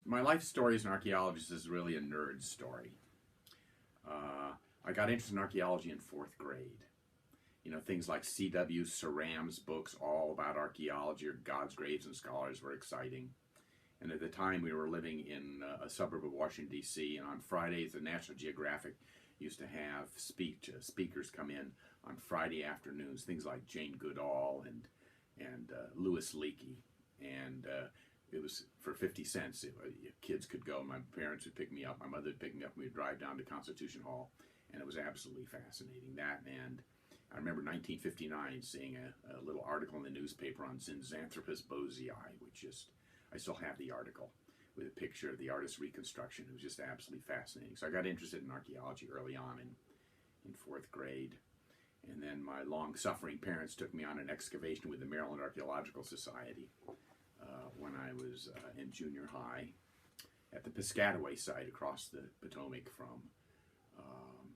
My life story as an archaeologist is really a nerd story. I got interested in archaeology in 4th grade. You know, things like C.W. Ceram's books all about archaeology or God's Graves and Scholars were exciting. And at the time we were living in a suburb of Washington, D.C., and on Fridays the National Geographic used to have speakers come in on Friday afternoons, things like Jane Goodall and Louis Leakey. And it was for 50 cents. Kids could go. My parents would pick me up. My mother would pick me up. We'd drive down to Constitution Hall, and it was absolutely fascinating. That, and I remember 1959 seeing a little article in the newspaper on Zinjanthropus bozei, which just, I still have the article with a picture of the artist's reconstruction. It was just absolutely fascinating. So I got interested in archaeology early on in 4th grade. And then my long-suffering parents took me on an excavation with the Maryland Archaeological Society when I was in junior high at the Piscataway site across the Potomac from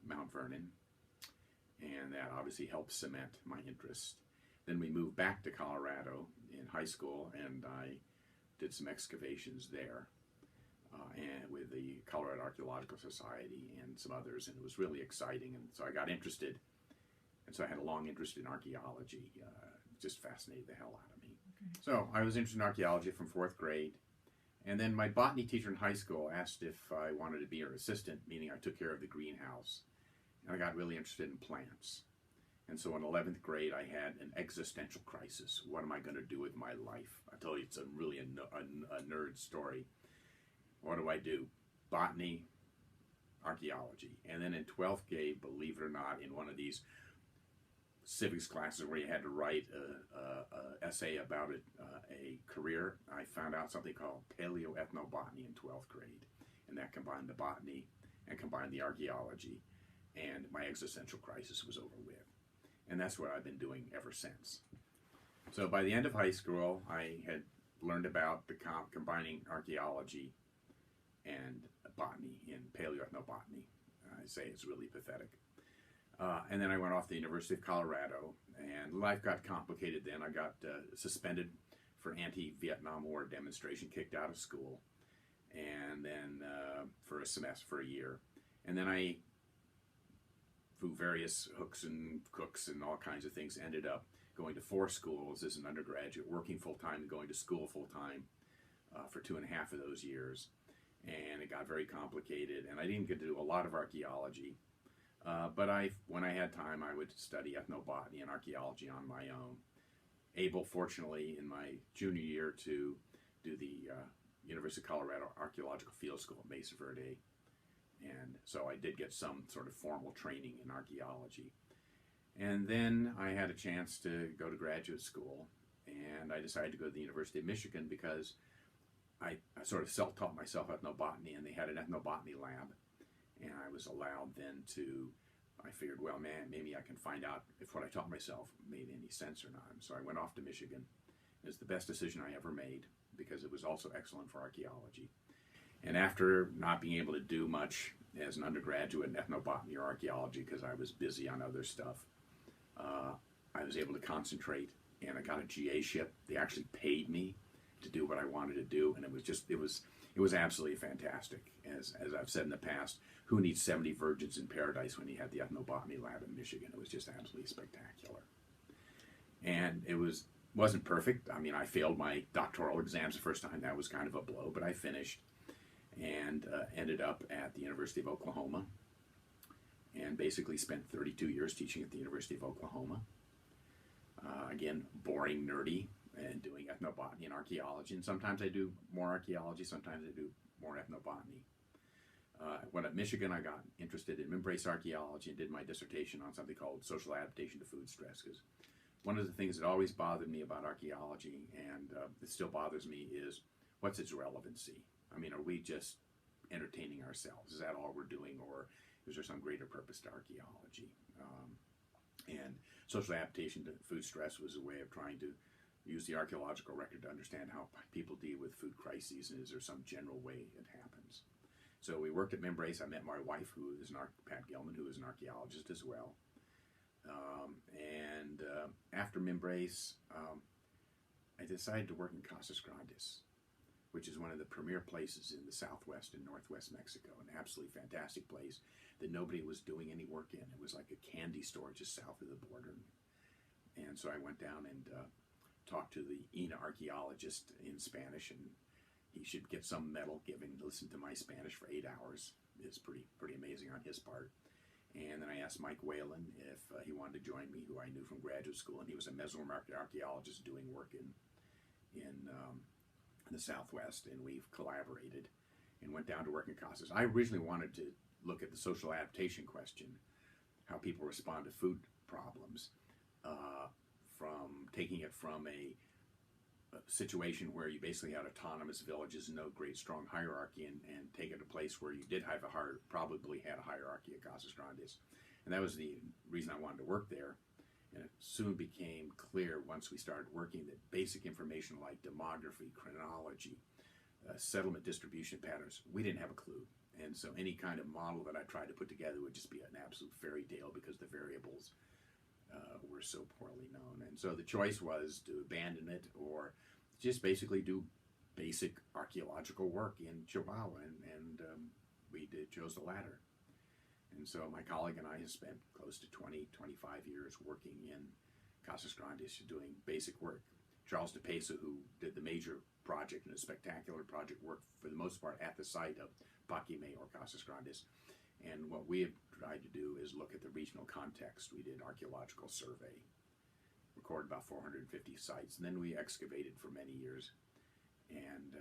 Mount Vernon. And that obviously helped cement my interest. Then we moved back to Colorado in high school, and I did some excavations there and with the Colorado Archaeological Society and some others, and it was really exciting. And so I got interested, and so I had a long interest in archaeology. Just fascinated the hell out of me. Okay. So I was interested in archaeology from 4th grade, and then my botany teacher in high school asked if I wanted to be her assistant, meaning I took care of the greenhouse. And I got really interested in plants. And so in 11th grade, I had an existential crisis. What am I going to do with my life? I told you it's really a nerd story. What do I do? Botany, archaeology. And then in 12th grade, believe it or not, in one of these civics classes where you had to write a essay about a career, I found out something called paleoethnobotany in 12th grade. And that combined the botany and combined the archaeology. And my existential crisis was over with. And that's what I've been doing ever since. So by the end of high school, I had learned about the combining archaeology and botany in paleoethnobotany. I say it's really pathetic. And then I went off to the University of Colorado, and life got complicated then. I got suspended for anti-Vietnam War demonstration, kicked out of school, and then for a semester, for a year. And then I, through various hooks and crooks and all kinds of things, ended up going to 4 schools as an undergraduate, working full-time and going to school full-time for 2.5 of those years. And it got very complicated, and I didn't get to do a lot of archaeology. But when I had time, I would study ethnobotany and archaeology on my own. Able, fortunately, in my junior year to do the University of Colorado Archaeological Field School at Mesa Verde. And so I did get some sort of formal training in archaeology. And then I had a chance to go to graduate school, and I decided to go to the University of Michigan because I sort of self-taught myself ethnobotany, and they had an ethnobotany lab. And I was allowed then to, I figured, well, man, maybe I can find out if what I taught myself made any sense or not. And so I went off to Michigan. It was the best decision I ever made because it was also excellent for archaeology. And after not being able to do much as an undergraduate in ethnobotany or archaeology because I was busy on other stuff, I was able to concentrate, and I got a GA-ship. They actually paid me to do what I wanted to do, and it was absolutely fantastic. As I've said in the past, who needs 70 virgins in paradise when you had the ethnobotany lab in Michigan? It was just absolutely spectacular. And it wasn't perfect. I mean, I failed my doctoral exams the first time. That was kind of a blow, but I finished and ended up at the University of Oklahoma and basically spent 32 years teaching at the University of Oklahoma. Again, boring, nerdy, and doing ethnobotany and archaeology. And sometimes I do more archaeology, sometimes I do more ethnobotany. When at Michigan, I got interested in embrace archaeology and did my dissertation on something called social adaptation to food stress. Because one of the things that always bothered me about archaeology, and it still bothers me, is what's its relevancy? I mean, are we just entertaining ourselves? Is that all we're doing, or is there some greater purpose to archaeology? And social adaptation to food stress was a way of trying to use the archaeological record to understand how people deal with food crises, and is there some general way it happens. So we worked at Membrace. I met my wife, who is Pat Gilman, who is an archaeologist as well. After Membrace, I decided to work in Casas Grandes. which is one of the premier places in the southwest and northwest Mexico, an absolutely fantastic place that nobody was doing any work in. It was like a candy store just south of the border. And so I went down and talked to the archaeologist in Spanish, and he should get some medal given. Listen to my Spanish for 8 hours. It's pretty amazing on his part. And then I asked Mike Whalen if he wanted to join me, who I knew from graduate school, and he was a Mesoamerican archaeologist doing work in the Southwest, and we've collaborated and went down to work in Casas. I originally wanted to look at the social adaptation question, how people respond to food problems, from taking it from a situation where you basically had autonomous villages, no great strong hierarchy, and take it to a place where you did have probably had a hierarchy at Casas Grandes. And that was the reason I wanted to work there. And it soon became clear once we started working that basic information like demography, chronology, settlement distribution patterns, we didn't have a clue. And so any kind of model that I tried to put together would just be an absolute fairy tale because the variables were so poorly known. And so the choice was to abandon it or just basically do basic archaeological work in Chihuahua, and we chose the latter. And so my colleague and I have spent close to 25 years working in Casas Grandes doing basic work. Charles DePesa, who did the major project and a spectacular project, worked for the most part at the site of Paquime or Casas Grandes. And what we have tried to do is look at the regional context. We did archaeological survey, recorded about 450 sites, and then we excavated for many years. And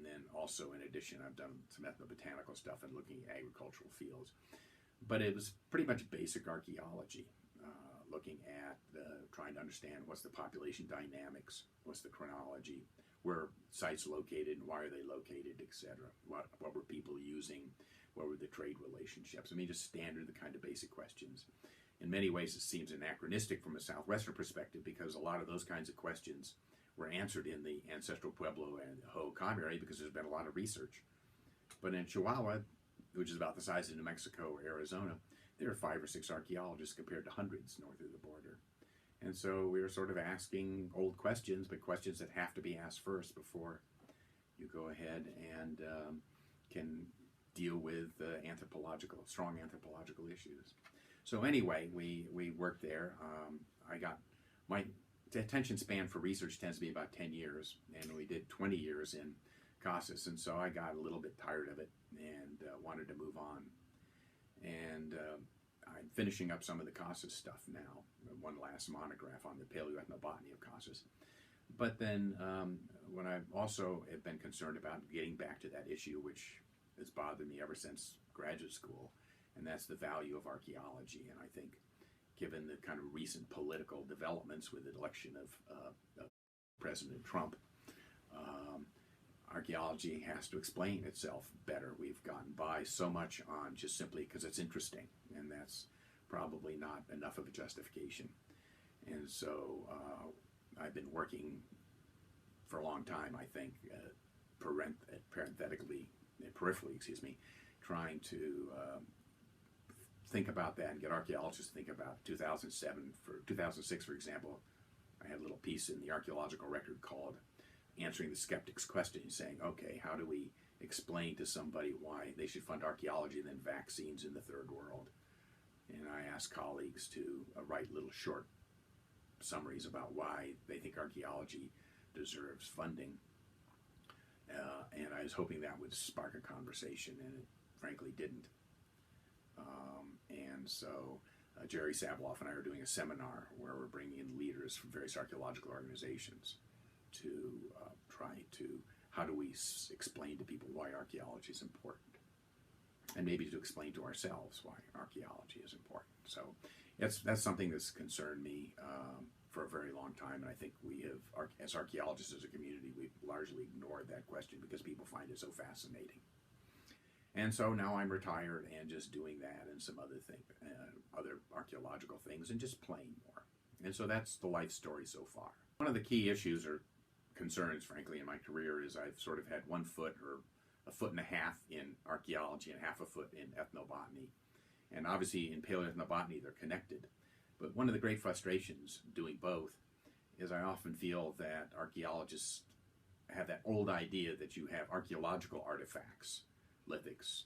then also, in addition, I've done some ethnobotanical stuff and looking at agricultural fields. But it was pretty much basic archaeology, looking at trying to understand what's the population dynamics, what's the chronology, where sites located, why are they located, etc. What were people using, what were the trade relationships? I mean, just standard, the kind of basic questions. In many ways, it seems anachronistic from a southwestern perspective because a lot of those kinds of questions were answered in the ancestral Pueblo and Hohokam area because there's been a lot of research. But in Chihuahua, which is about the size of New Mexico or Arizona, there are 5 or 6 archaeologists compared to hundreds north of the border. And so we were sort of asking old questions, but questions that have to be asked first before you go ahead and can deal with strong anthropological issues. So anyway, we worked there. I got my attention span for research tends to be about 10 years, and we did 20 years in Casas, and so I got a little bit tired of it and wanted to move on. And I'm finishing up some of the Casas stuff now, one last monograph on the paleoethnobotany of Casas. But then when I also have been concerned about getting back to that issue, which has bothered me ever since graduate school, and that's the value of archaeology. And I think given the kind of recent political developments with the election of President Trump, archaeology has to explain itself better. We've gotten by so much on just simply because it's interesting, and that's probably not enough of a justification. And so I've been working for a long time, I think, peripherally, trying to think about that and get archaeologists to think about 2006, for example. I had a little piece in the archaeological record called Answering the Skeptic's Question, saying, okay, how do we explain to somebody why they should fund archaeology and then vaccines in the third world? And I asked colleagues to write little short summaries about why they think archaeology deserves funding. And I was hoping that would spark a conversation, and it frankly didn't. And so Jerry Sabloff and I are doing a seminar where we're bringing in leaders from various archaeological organizations to try to, how do we explain to people why archaeology is important? And maybe to explain to ourselves why archaeology is important. So that's something that's concerned me for a very long time, and I think we have, as archaeologists as a community, we've largely ignored that question because people find it so fascinating. And so now I'm retired and just doing that and some other other archaeological things and just playing more. And so that's the life story so far. One of the key issues or concerns, frankly, in my career is I've sort of had 1 foot or a foot and a half in archaeology and half a foot in ethnobotany. And obviously in paleoethnobotany they're connected. But one of the great frustrations doing both is I often feel that archaeologists have that old idea that you have archaeological artifacts, lithics,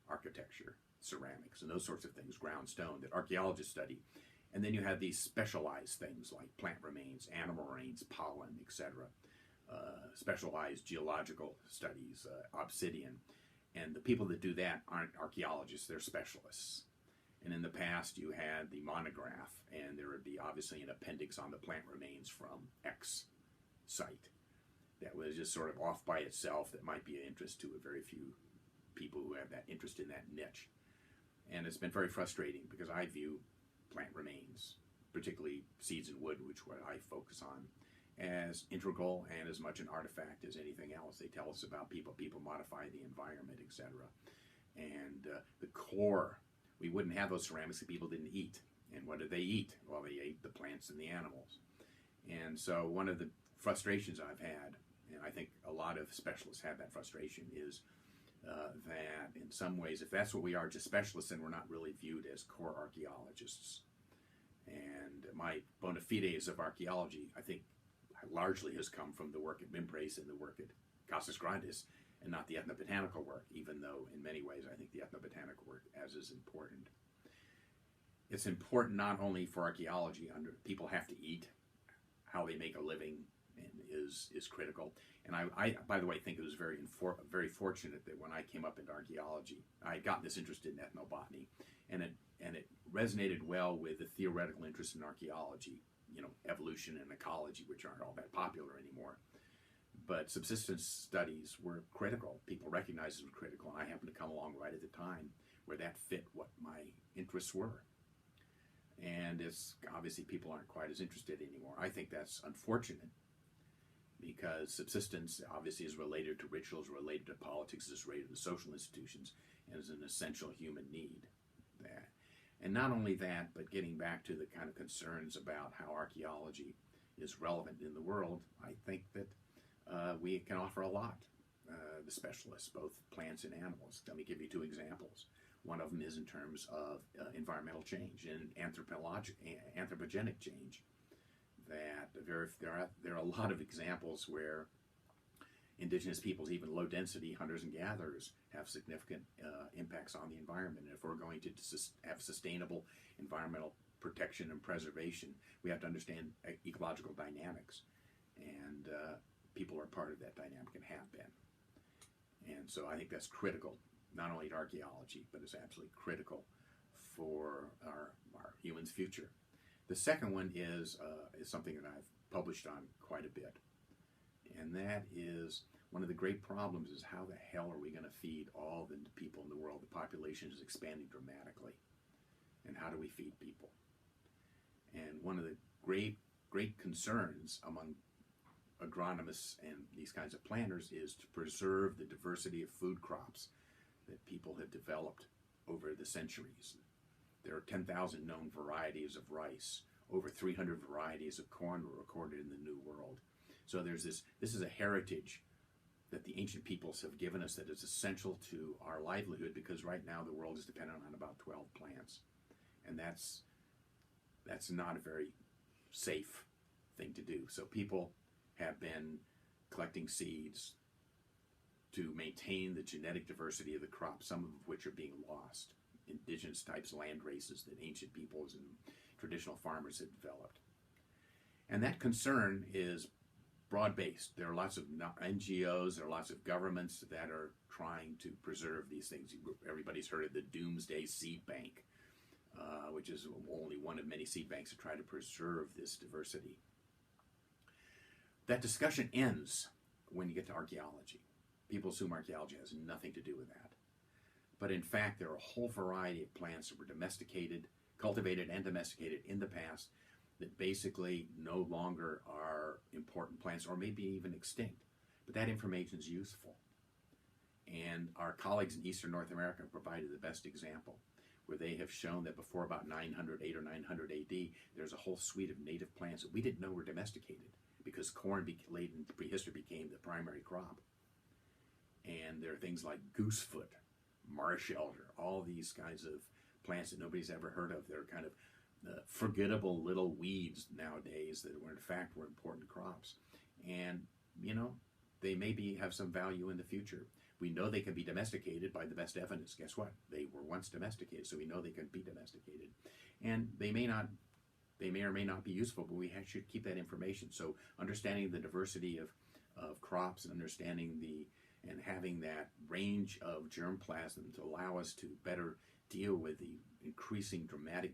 architecture, ceramics, and those sorts of things, ground stone, that archaeologists study. And then you have these specialized things like plant remains, animal remains, pollen, etc. Specialized geological studies, obsidian. And the people that do that aren't archaeologists, they're specialists. And in the past, you had the monograph, and there would be obviously an appendix on the plant remains from X site that was just sort of off by itself, that might be of interest to a very few people who have that interest in that niche. And it's been very frustrating because I view plant remains, particularly seeds and wood, which what I focus on, as integral and as much an artifact as anything else. They tell us about people, people modify the environment, etc. And the core, we wouldn't have those ceramics if people didn't eat. And what did they eat? Well, they ate the plants and the animals. And so one of the frustrations I've had, and I think a lot of specialists have that frustration, is that in some ways, if that's what we are, just specialists, then we're not really viewed as core archaeologists. And my bona fides of archaeology, I think, largely has come from the work at Minnis and the work at Casas Grandes, and not the ethnobotanical work, even though in many ways I think the ethnobotanical work as is important. It's important not only for archaeology, people have to eat, how they make a living is critical. And I by the way, think it was very fortunate that when I came up into archaeology, I had gotten this interest in ethnobotany, and it resonated well with the theoretical interest in archaeology, you know, evolution and ecology, which aren't all that popular anymore. But subsistence studies were critical. People recognized it was critical, and I happened to come along right at the time where that fit what my interests were. And it's obviously people aren't quite as interested anymore. I think that's unfortunate, because subsistence obviously is related to rituals, related to politics, is related to social institutions, and is an essential human need. And not only that, but getting back to the kind of concerns about how archaeology is relevant in the world, I think that we can offer a lot, the specialists, both plants and animals. Let me give you two examples. One of them is in terms of environmental change and anthropogenic change. That there are a lot of examples where indigenous peoples, even low density hunters and gatherers, have significant impacts on the environment. And if we're going to have sustainable environmental protection and preservation, we have to understand ecological dynamics. And people are part of that dynamic and have been. And so I think that's critical, not only to archaeology, but it's absolutely critical for our humans' future. The second one is something that I've published on quite a bit. And that is, one of the great problems is, how the hell are we going to feed all the people in the world? The population is expanding dramatically. And how do we feed people? And one of the great concerns among agronomists and these kinds of planners is to preserve the diversity of food crops that people have developed over the centuries. There are 10,000 known varieties of rice. Over 300 varieties of corn were recorded in the New World. So there's this is a heritage that the ancient peoples have given us that is essential to our livelihood, because right now the world is dependent on about 12 plants. And that's not a very safe thing to do. So people have been collecting seeds to maintain the genetic diversity of the crops, some of which are being lost. Indigenous types land races that ancient peoples and traditional farmers had developed. And that concern is broad-based. There are lots of NGOs, there are lots of governments that are trying to preserve these things. Everybody's heard of the Doomsday Seed Bank, which is only one of many seed banks that try to preserve this diversity. That discussion ends when you get to archaeology. People assume archaeology has nothing to do with that. But in fact, there are a whole variety of plants that were domesticated, cultivated and domesticated in the past, that basically no longer are important plants, or maybe even extinct. But that information is useful. And our colleagues in Eastern North America have provided the best example, where they have shown that before about 8 or 900 AD, there's a whole suite of native plants that we didn't know were domesticated, because corn late in prehistory became the primary crop. And there are things like goosefoot, marsh elder, all these kinds of plants that nobody's ever heard of. They're kind of forgettable little weeds nowadays that were in fact important crops. And, you know, they maybe have some value in the future. We know they can be domesticated by the best evidence. Guess what? They were once domesticated, so we know they can be domesticated. And they may or may not be useful, but we should keep that information. So understanding the diversity of crops and and having that range of germplasm to allow us to better deal with the increasing dramatic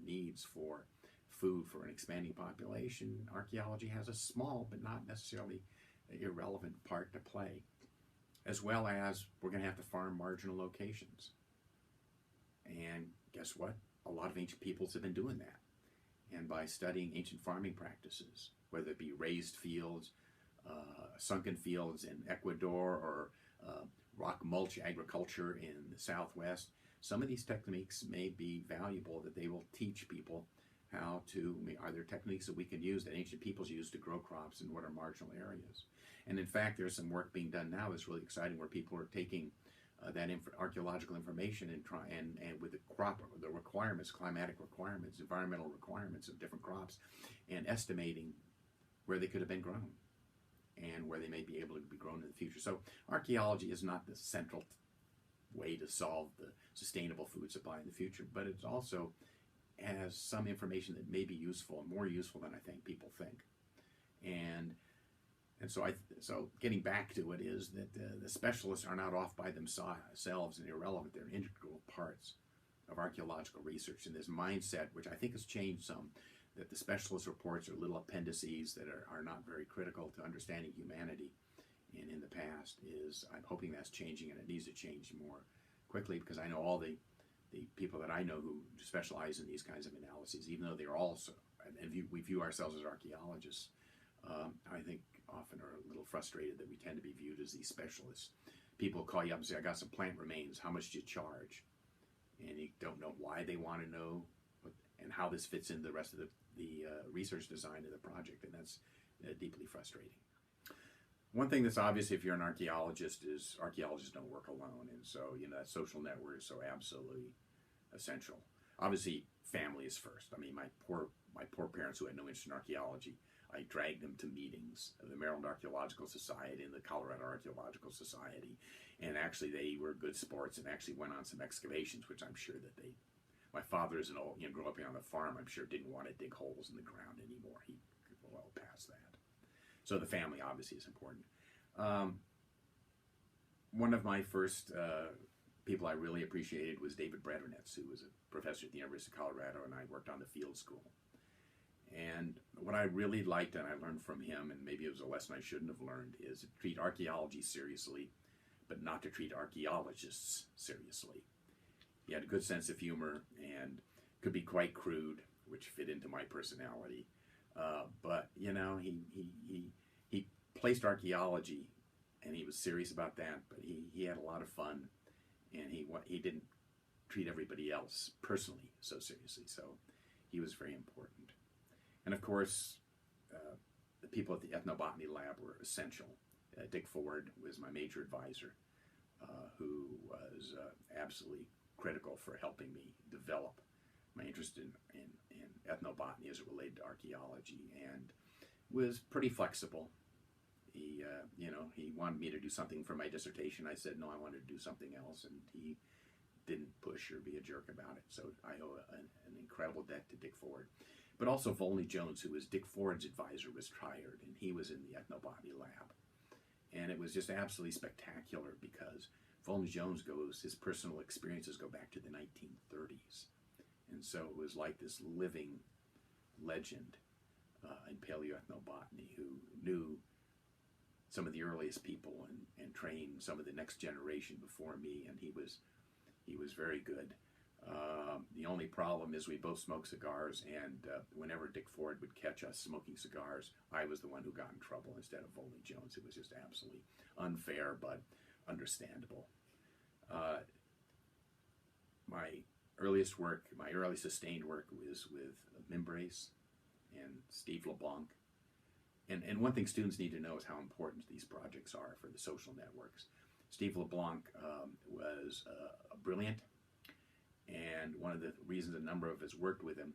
needs for food for an expanding population, archaeology has a small but not necessarily irrelevant part to play. As well as we're going to have to farm marginal locations. And guess what? A lot of ancient peoples have been doing that. And by studying ancient farming practices, whether it be raised fields, sunken fields in Ecuador, or rock mulch agriculture in the Southwest, some of these techniques may be valuable, that they will teach people how to, are there techniques that we can use, that ancient peoples used to grow crops in what are marginal areas. And in fact, there's some work being done now that's really exciting, where people are taking that archaeological information and with the requirements, climatic requirements, environmental requirements of different crops, and estimating where they could have been grown and where they may be able to be grown in the future. So archaeology is not the central way to solve the sustainable food supply in the future, but it also has some information that may be useful, and more useful than I think people think. And so getting back to it is that the specialists are not off by themselves and irrelevant. They're integral parts of archaeological research. And this mindset, which I think has changed some, that the specialist reports are little appendices that are not very critical to understanding humanity in the past, I'm hoping that's changing, and it needs to change more quickly, because I know all the people that I know who specialize in these kinds of analyses, even though they're also, and we view ourselves as archaeologists, I think often are a little frustrated that we tend to be viewed as these specialists. People call you up and say, I got some plant remains, how much do you charge? And you don't know why they want to know and how this fits in the rest of the research design of the project, and that's deeply frustrating. One thing that's obvious if you're an archaeologist is archaeologists don't work alone, and so that social network is so absolutely essential. Obviously, family is first. I mean, my poor parents who had no interest in archaeology, I dragged them to meetings of the Maryland Archaeological Society and the Colorado Archaeological Society, and actually they were good sports and actually went on some excavations, which I'm sure that my father is grew up on the farm, I'm sure didn't want to dig holes in the ground anymore. He well past that. So the family obviously is important. One of my first people I really appreciated was David Bredernitz, who was a professor at the University of Colorado, and I worked on the field school. And what I really liked, and I learned from him, and maybe it was a lesson I shouldn't have learned, is to treat archaeology seriously, but not to treat archaeologists seriously. He had a good sense of humor and could be quite crude, which fit into my personality. But he placed archaeology, and he was serious about that. But he had a lot of fun, and he didn't treat everybody else personally so seriously. So he was very important. And of course, the people at the ethnobotany lab were essential. Dick Ford was my major advisor, who was absolutely critical for helping me develop my interest in ethnobotany as it related to archaeology, and was pretty flexible. He wanted me to do something for my dissertation. I said, no, I wanted to do something else, and he didn't push or be a jerk about it. So I owe an incredible debt to Dick Ford. But also Volney Jones, who was Dick Ford's advisor, was retired, and he was in the ethnobotany lab. And it was just absolutely spectacular, because Volney Jones his personal experiences go back to the 1930s. And so it was like this living legend in paleoethnobotany, who knew some of the earliest people and trained some of the next generation before me, and he was very good. The only problem is we both smoked cigars, and whenever Dick Ford would catch us smoking cigars, I was the one who got in trouble instead of Volney Jones. It was just absolutely unfair, but understandable. My early sustained work was with Mimbrace and Steve LeBlanc. And one thing students need to know is how important these projects are for the social networks. Steve LeBlanc was brilliant, and one of the reasons a number of us worked with him,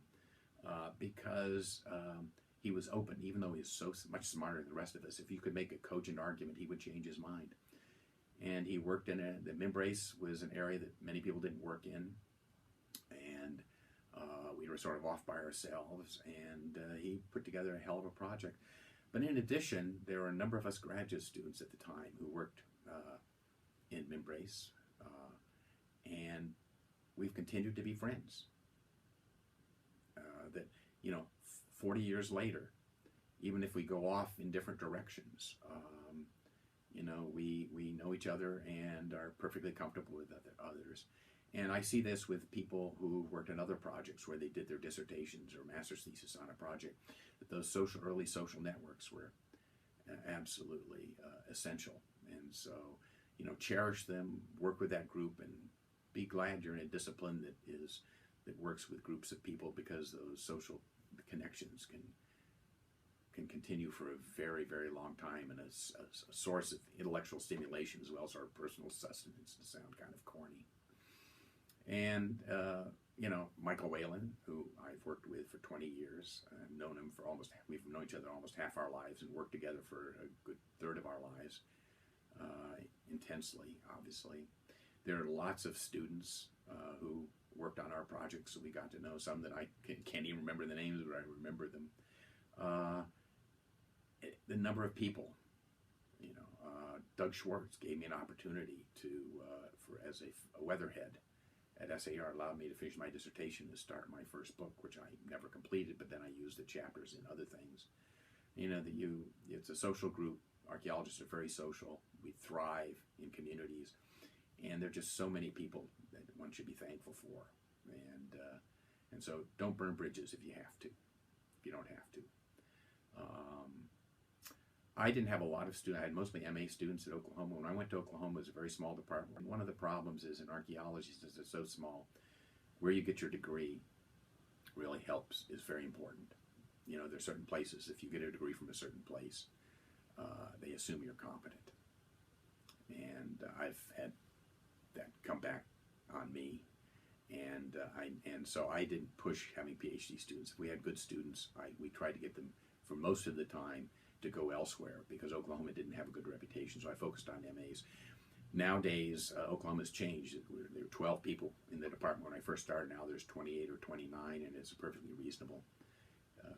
because he was open, even though he was so much smarter than the rest of us. If you could make a cogent argument, he would change his mind. And he worked in the Membrace was an area that many people didn't work in, and we were sort of off by ourselves, and he put together a hell of a project. But in addition, there were a number of us graduate students at the time who worked in Membrace, and we've continued to be friends. That, you know, 40 years later, even if we go off in different directions, you know, we know each other and are perfectly comfortable with others. And I see this with people who worked on other projects where they did their dissertations or master's thesis on a project, that those early social networks were absolutely essential. And so, you know, cherish them, work with that group, and be glad you're in a discipline that works with groups of people, because those social connections can continue for a very, very long time, and a source of intellectual stimulation as well as our personal sustenance, to sound kind of corny. And, you know, Michael Whalen, who I've worked with for 20 years, I've known him for we've known each other almost half our lives and worked together for a good third of our lives, intensely, obviously. There are lots of students who worked on our projects, so we got to know some that I can't even remember the names, but I remember them. The number of people, you know, Doug Schwartz gave me an opportunity to, as a weatherhead at SAR, allowed me to finish my dissertation and start my first book, which I never completed, but then I used the chapters in other things. You know, it's a social group. Archaeologists are very social. We thrive in communities, and there are just so many people that one should be thankful for. And so don't burn bridges if you have to, if you don't have to. I didn't have a lot of students. I had mostly MA students at Oklahoma. When I went to Oklahoma, it was a very small department. One of the problems is in archaeology, since it's so small, where you get your degree really helps, is very important. You know, there's certain places, if you get a degree from a certain place, they assume you're competent. And I've had that come back on me. And so I didn't push having PhD students. If we had good students, we tried to get them, for most of the time, to go elsewhere, because Oklahoma didn't have a good reputation, so I focused on MAs. Nowadays, Oklahoma's changed. There were 12 people in the department when I first started. Now there's 28 or 29, and it's a perfectly reasonable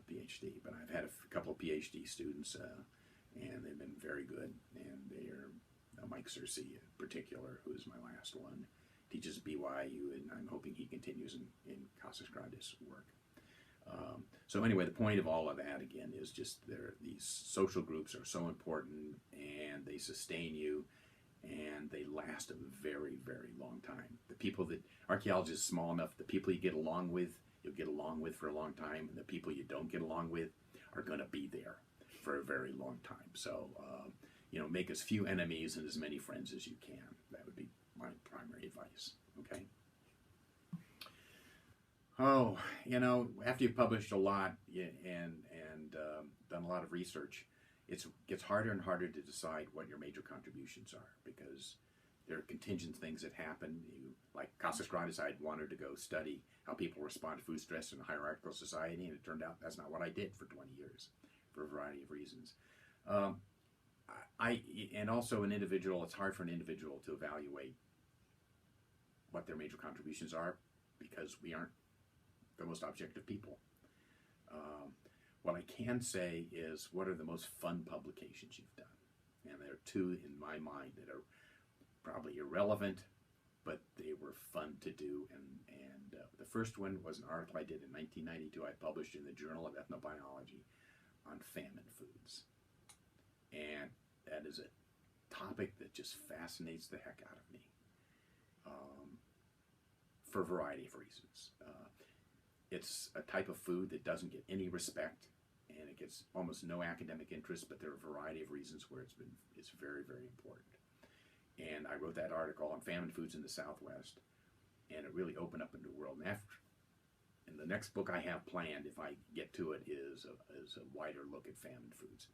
PhD. But I've had a couple of PhD students, and they've been very good. And they're Mike Searcy in particular, who is my last one, teaches at BYU, and I'm hoping he continues in Casas Grandes work. So anyway, the point of all of that, again, is just these social groups are so important, and they sustain you, and they last a very, very long time. The people that, archaeology is small enough, the people you get along with, you'll get along with for a long time, and the people you don't get along with are going to be there for a very long time. So, you know, make as few enemies and as many friends as you can. That would be my primary advice, okay? Oh, you know, after you've published a lot and done a lot of research, it gets harder and harder to decide what your major contributions are, because there are contingent things that happen. Like Casas Grandes, I wanted to go study how people respond to food stress in a hierarchical society, and it turned out that's not what I did for 20 years, for a variety of reasons. And also an individual, it's hard for an individual to evaluate what their major contributions are, because we aren't the most objective people. What I can say is, what are the most fun publications you've done? And there are two in my mind that are probably irrelevant, but they were fun to do. And the first one was an article I did in 1992. I published in the Journal of Ethnobiology on famine foods. And that is a topic that just fascinates the heck out of me, for a variety of reasons. It's a type of food that doesn't get any respect, and it gets almost no academic interest, but there are a variety of reasons where it's very, very important. And I wrote that article on famine foods in the Southwest, and it really opened up a new world. And the next book I have planned, if I get to it, is a wider look at famine foods.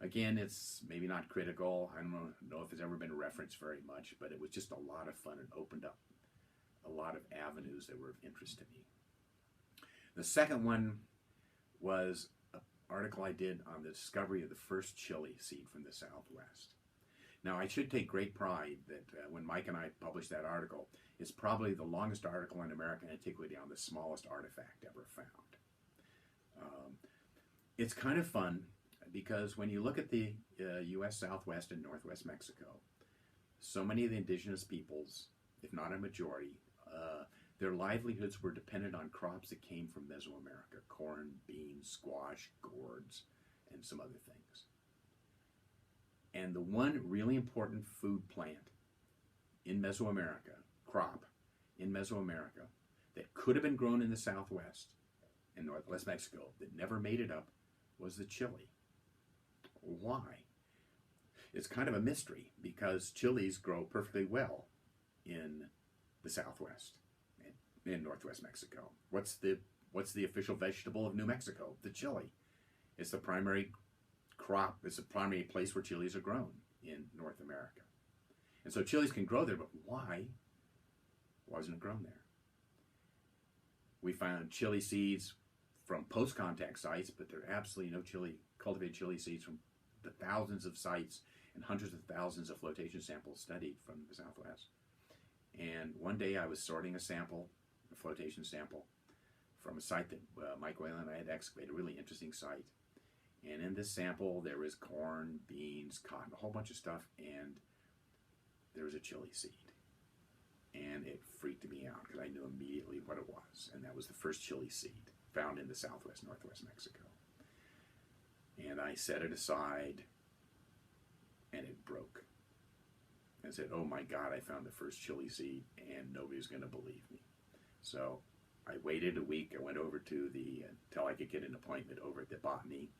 Again, it's maybe not critical. I don't know if it's ever been referenced very much, but it was just a lot of fun and opened up a lot of avenues that were of interest to me. The second one was article I did on the discovery of the first chili seed from the Southwest. Now, I should take great pride that when Mike and I published that article, it's probably the longest article in American antiquity on the smallest artifact ever found. It's kind of fun because when you look at the U.S. Southwest and Northwest Mexico, so many of the indigenous peoples, if not a majority, their livelihoods were dependent on crops that came from Mesoamerica: corn, beans, squash, gourds, and some other things. And the one really important food plant in Mesoamerica, crop in Mesoamerica, that could have been grown in the Southwest and Northwest Mexico that never made it up was the chili. Why? It's kind of a mystery because chilies grow perfectly well in the Southwest and in Northwest Mexico. What's the official vegetable of New Mexico? The chili. It's the primary crop. It's the primary place where chilies are grown in North America. And so chilies can grow there, but why wasn't it grown there? We found chili seeds from post-contact sites, but there are absolutely no cultivated chili seeds from the thousands of sites and hundreds of thousands of flotation samples studied from the Southwest. And one day I was sorting a flotation sample, from a site that Mike Whalen and I had excavated, a really interesting site. And in this sample, there was corn, beans, cotton, a whole bunch of stuff, and there was a chili seed. And it freaked me out because I knew immediately what it was. And that was the first chili seed found in the Southwest, Northwest Mexico. And I set it aside, and it broke. And said, oh my God, I found the first chili seed, and nobody's going to believe me. So I waited a week. I went over to until I could get an appointment over at the botany,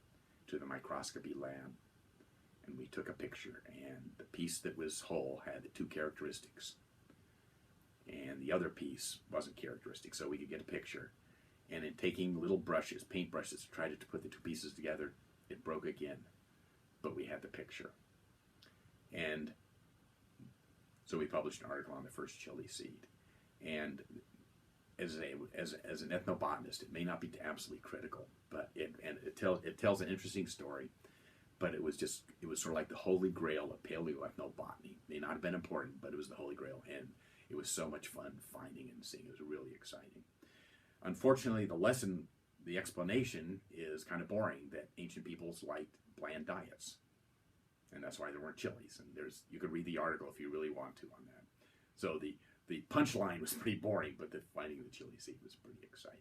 to the microscopy lab, and we took a picture, and the piece that was whole had the two characteristics, and the other piece wasn't characteristic, so we could get a picture. And in taking little brushes, paint brushes, to try to put the two pieces together, it broke again, but we had the picture. And so we published an article on the first chili seed. And as an ethnobotanist, it may not be absolutely critical, but it tells an interesting story. But it was sort of like the holy grail of paleoethnobotany. It may not have been important, but it was the holy grail, and it was so much fun finding and seeing. It was really exciting. Unfortunately, the explanation is kind of boring, that ancient peoples liked bland diets, and that's why there weren't chilies. And you could read the article if you really want to on that. So the punchline was pretty boring, but the finding of the chili seed was pretty exciting.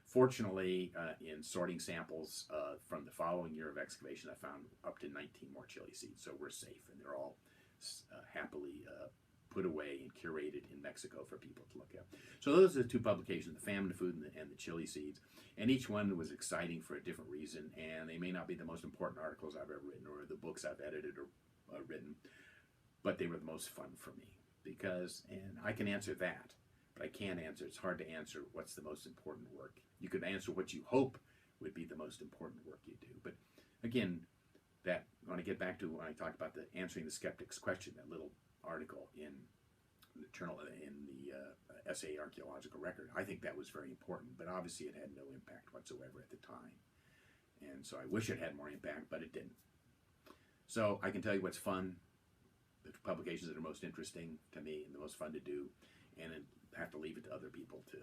Fortunately, in sorting samples from the following year of excavation, I found up to 19 more chili seeds, so we're safe, and they're all happily put away and curated in Mexico for people to look at. So those are the two publications, the famine food and the chili seeds, and each one was exciting for a different reason, and they may not be the most important articles I've ever written or the books I've edited or written, but they were the most fun for me. And I can answer that, but I can't answer, it's hard to answer what's the most important work. You could answer what you hope would be the most important work you do. But again, I want to get back to when I talked about the answering the skeptic's question, that little article in the journal, in the SAA archaeological record. I think that was very important, but obviously it had no impact whatsoever at the time. And so I wish it had more impact, but it didn't. So I can tell you what's fun, the publications that are most interesting to me and the most fun to do, and then have to leave it to other people to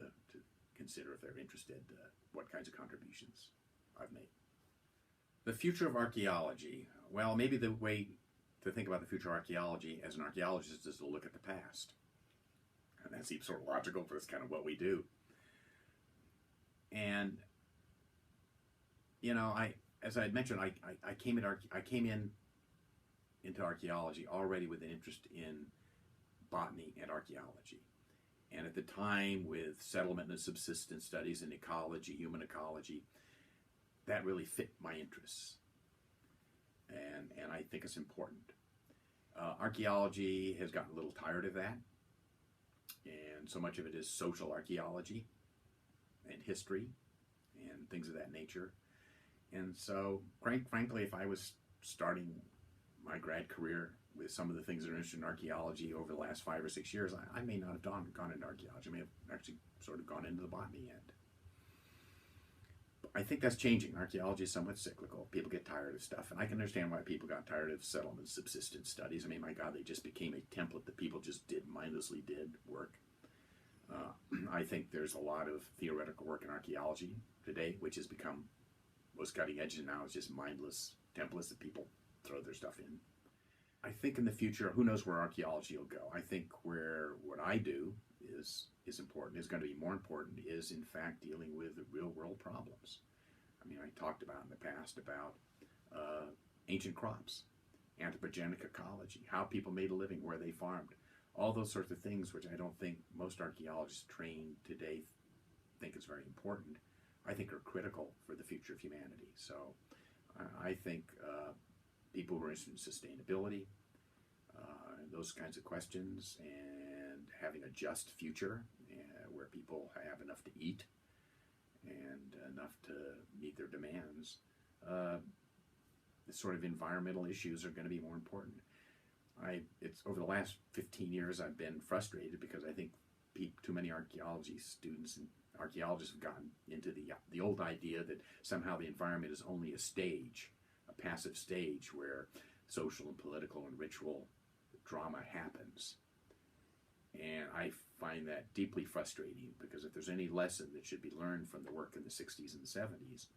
consider if they're interested what kinds of contributions I've made. The future of archaeology. Well, maybe the way to think about the future of archaeology as an archaeologist is to look at the past. And that seems sort of logical, but it's kind of what we do. And, as I had mentioned, I came into archaeology already with an interest in botany and archaeology. And at the time, with settlement and subsistence studies and ecology, human ecology, that really fit my interests. And I think it's important. Archaeology has gotten a little tired of that. And so much of it is social archaeology and history and things of that nature. And so, frankly, if I was starting my grad career with some of the things that are interested in archaeology over the last 5 or 6 years, I may not have gone into archaeology. I may have actually sort of gone into the botany end. I think that's changing. Archaeology is somewhat cyclical. People get tired of stuff, and I can understand why people got tired of settlement subsistence studies. I mean, my God, they just became a template that people just mindlessly did work. I think there's a lot of theoretical work in archaeology today, which has become most cutting edge, and now it's just mindless templates that people throw their stuff in. I think in the future, who knows where archaeology will go. I think where what I do is important, is going to be more important, is in fact dealing with real world problems. I mean, I talked about in the past about ancient crops, anthropogenic ecology, how people made a living, where they farmed, all those sorts of things, which I don't think most archaeologists trained today think is very important, I think are critical for the future of humanity. So I think people who are interested in sustainability, those kinds of questions, and having a just future where people have enough to eat and enough to meet their demands, the sort of environmental issues are going to be more important. It's over the last 15 years I've been frustrated because I think too many archaeology students and archaeologists have gotten into the old idea that somehow the environment is only a stage, a passive stage where social and political and ritual drama happens. And I find that deeply frustrating, because if there's any lesson that should be learned from the work in the 60s and 70s,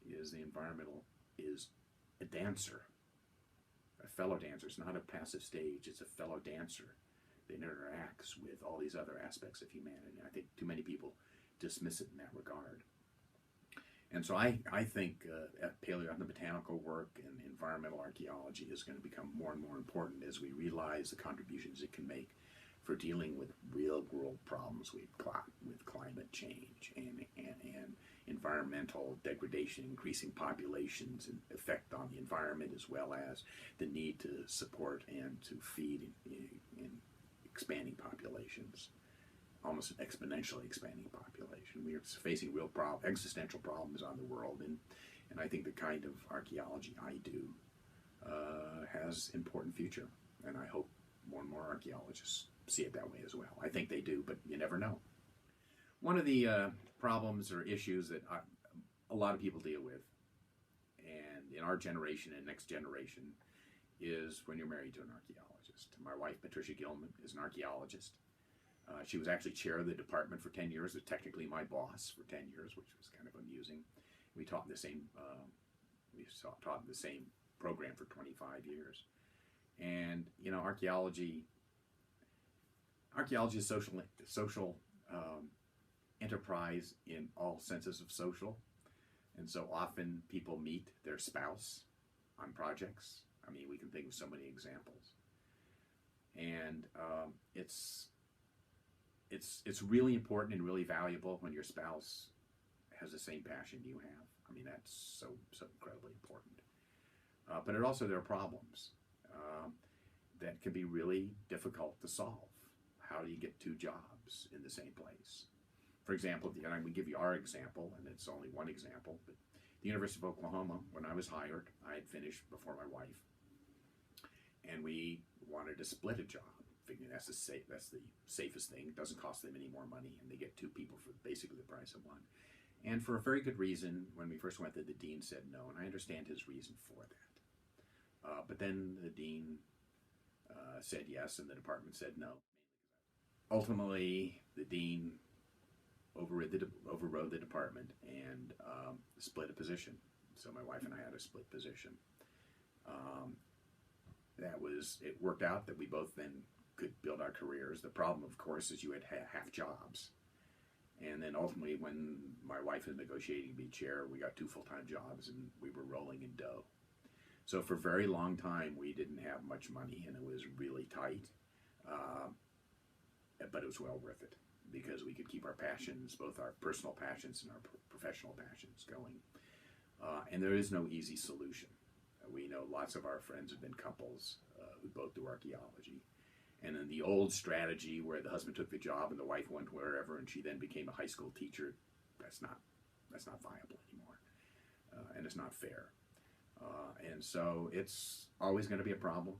is the environmental is a dancer, a fellow dancer. It's not a passive stage, it's a fellow dancer that interacts with all these other aspects of humanity. I think too many people dismiss it in that regard. And so I think paleoethnobotanical work and environmental archaeology is going to become more and more important as we realize the contributions it can make for dealing with real world problems with climate change and environmental degradation, increasing populations and effect on the environment, as well as the need to support and to feed in expanding populations, almost an exponentially expanding population. We are facing real existential problems on the world, and I think the kind of archaeology I do has important future, and I hope more and more archaeologists see it that way as well. I think they do, but you never know. One of the problems or issues that a lot of people deal with, and in our generation and next generation, is when you're married to an archaeologist. My wife, Patricia Gilman, is an archaeologist. She was actually chair of the department for 10 years, was technically my boss for 10 years, which was kind of amusing. We taught in the same program for 25 years. And you know, archaeology is social enterprise in all senses of social, and so often people meet their spouse on projects. I mean, we can think of so many examples, and it's really important and really valuable when your spouse has the same passion you have. I mean, that's so incredibly important. But there are problems that can be really difficult to solve. How do you get two jobs in the same place? For example, and I'm going to give you our example, and it's only one example, but the University of Oklahoma, when I was hired, I had finished before my wife, and we wanted to split a job, figuring that's the safest thing. It doesn't cost them any more money, and they get two people for basically the price of one. And for a very good reason, when we first went there, the dean said no, and I understand his reason for that. But then the dean said yes, and the department said no. Ultimately, the dean overrode the department and split a position. So my wife and I had a split position. It worked out that we both then could build our careers. The problem, of course, is you had half jobs. And then ultimately, when my wife was negotiating to be chair, we got two full-time jobs, and we were rolling in dough. So for a very long time, we didn't have much money, and it was really tight. But it was well worth it, because we could keep our passions, both our personal passions and our professional passions, going. And there is no easy solution. We know lots of our friends have been couples who both do archaeology. And in the old strategy where the husband took the job and the wife went wherever and she then became a high school teacher, that's not viable anymore. And it's not fair. And so it's always going to be a problem,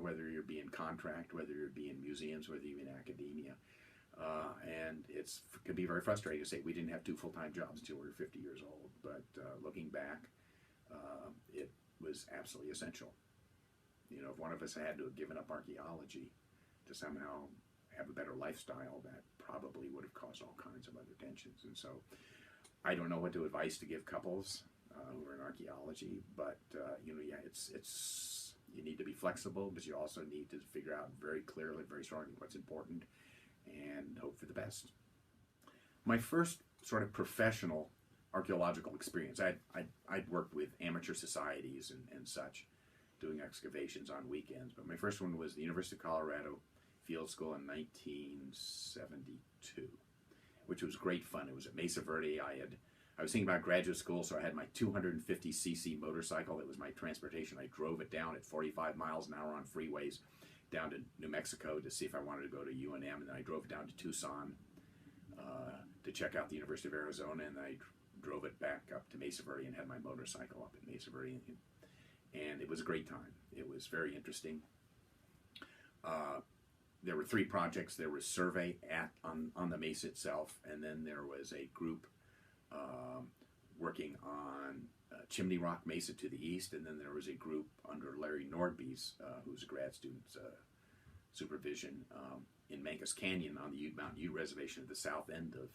whether you're being contract, whether you're being museums, whether you're in academia. And it can be very frustrating to say we didn't have 2 full-time jobs until we were 50 years old. But looking back, it was absolutely essential. You know, if one of us had to have given up archaeology to somehow have a better lifestyle, that probably would have caused all kinds of other tensions. And so I don't know what advice to give couples who are in archaeology, but you know, yeah, it's you need to be flexible, but you also need to figure out very clearly, very strongly what's important and hope for the best. My first sort of professional archaeological experience, I'd worked with amateur societies and such, doing excavations on weekends, but my first one was the University of Colorado Field School in 1972, which was great fun. It was at Mesa Verde. I was thinking about graduate school, so I had my 250cc motorcycle. That was my transportation. I drove it down at 45 miles an hour on freeways down to New Mexico to see if I wanted to go to UNM, and then I drove it down to Tucson to check out the University of Arizona, and I drove it back up to Mesa Verde and had my motorcycle up at Mesa Verde, and it was a great time. It was very interesting. There were 3 projects. There was survey on the mesa itself, and then there was a group working on Chimney Rock Mesa to the east, and then there was a group under Larry Nordby's, who's a grad student's supervision, in Mancos Canyon on the Mountain Ute Reservation at the south end of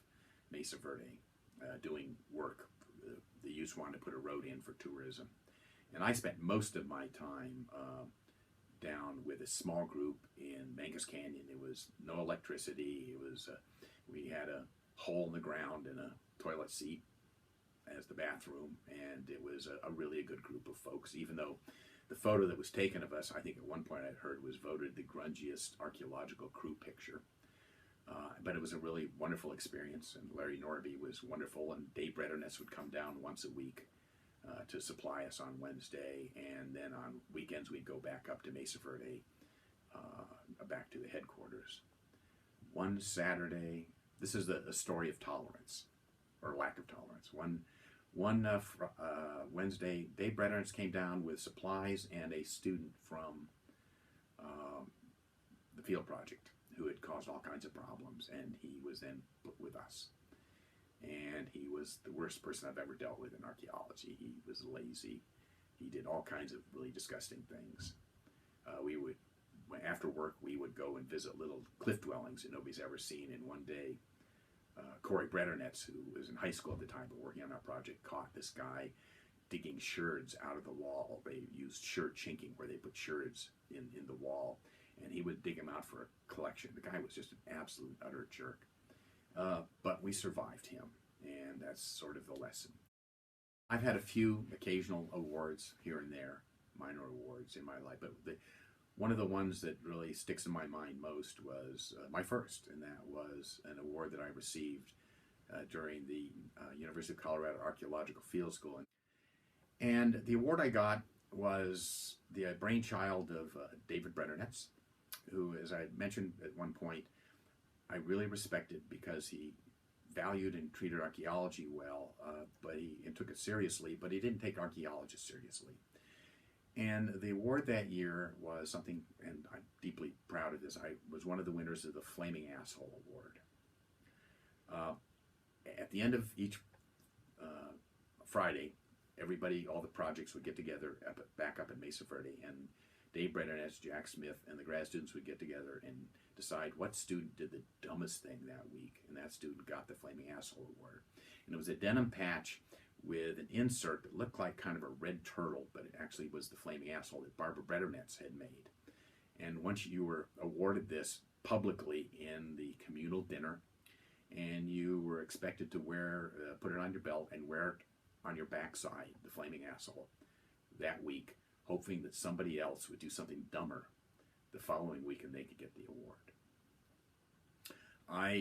Mesa Verde, doing work. The Utes wanted to put a road in for tourism. And I spent most of my time down with a small group in Mancos Canyon. It was no electricity. It was we had a hole in the ground and a toilet seat as the bathroom, and it was a really good group of folks, even though the photo that was taken of us, I think at one point I'd heard, was voted the grungiest archaeological crew picture. But it was a really wonderful experience, and Larry Norby was wonderful, and Dave Bretterness would come down once a week to supply us on Wednesday, and then on weekends we'd go back up to Mesa Verde, back to the headquarters. One Saturday, this is the story of tolerance, or lack of tolerance. One Wednesday, Dave Bretterness came down with supplies and a student from the field project who had caused all kinds of problems, and he was then put with us. And he was the worst person I've ever dealt with in archaeology. He was lazy. He did all kinds of really disgusting things. After work, we would go and visit little cliff dwellings that nobody's ever seen. And one day, Corey Bretternetz, who was in high school at the time but working on our project, caught this guy digging sherds out of the wall. They used sherd chinking, where they put sherds in the wall, and he would dig them out for a collection. The guy was just an absolute utter jerk. But we survived him, and that's sort of the lesson. I've had a few occasional awards here and there, minor awards in my life, but one of the ones that really sticks in my mind most was my first, and that was an award that I received during the University of Colorado Archaeological Field School. And the award I got was the brainchild of David Bretternetz, who, as I mentioned at one point, I really respected because he valued and treated archaeology well, and took it seriously, but he didn't take archaeologists seriously. And the award that year was something, and I'm deeply proud of this, I was one of the winners of the Flaming Asshole Award. At the end of each Friday, everybody, all the projects would get together back up at Mesa Verde, and Dave Bretternetz, Jack Smith, and the grad students would get together and decide what student did the dumbest thing that week, and that student got the Flaming Asshole Award. And it was a denim patch with an insert that looked like kind of a red turtle, but it actually was the Flaming Asshole that Barbara Bretternetz had made. And once you were awarded this publicly in the communal dinner, and you were expected to put it on your belt and wear it on your backside, the Flaming Asshole, that week, hoping that somebody else would do something dumber the following week and they could get the award.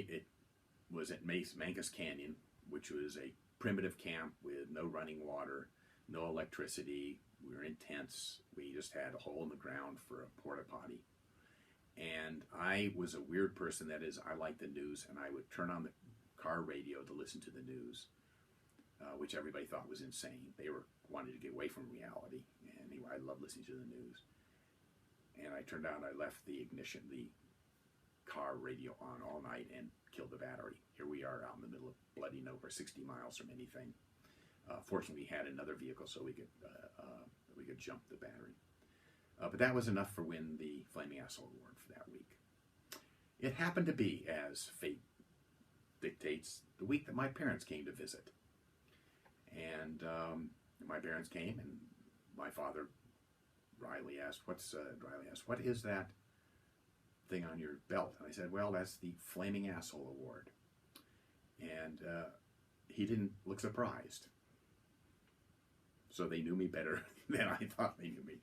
It was at Mancos Canyon, which was a primitive camp with no running water, no electricity. We were in tents. We just had a hole in the ground for a porta potty. And I was a weird person. That is, I liked the news, and I would turn on the car radio to listen to the news, which everybody thought was insane. They wanted to get away from reality. And anyway, I loved listening to the news. And I left the ignition, the car radio on all night and killed the battery. Here we are out in the middle of bloody nowhere, 60 miles from anything. Fortunately, we had another vehicle so we could jump the battery. But that was enough for win the Flaming Asshole Award for that week. It happened to be, as fate dictates, the week that my parents came to visit. And my parents came, and my father dryly asked, what is that thing on your belt? And I said, well, that's the Flaming Asshole Award. And he didn't look surprised. So they knew me better than I thought they knew me.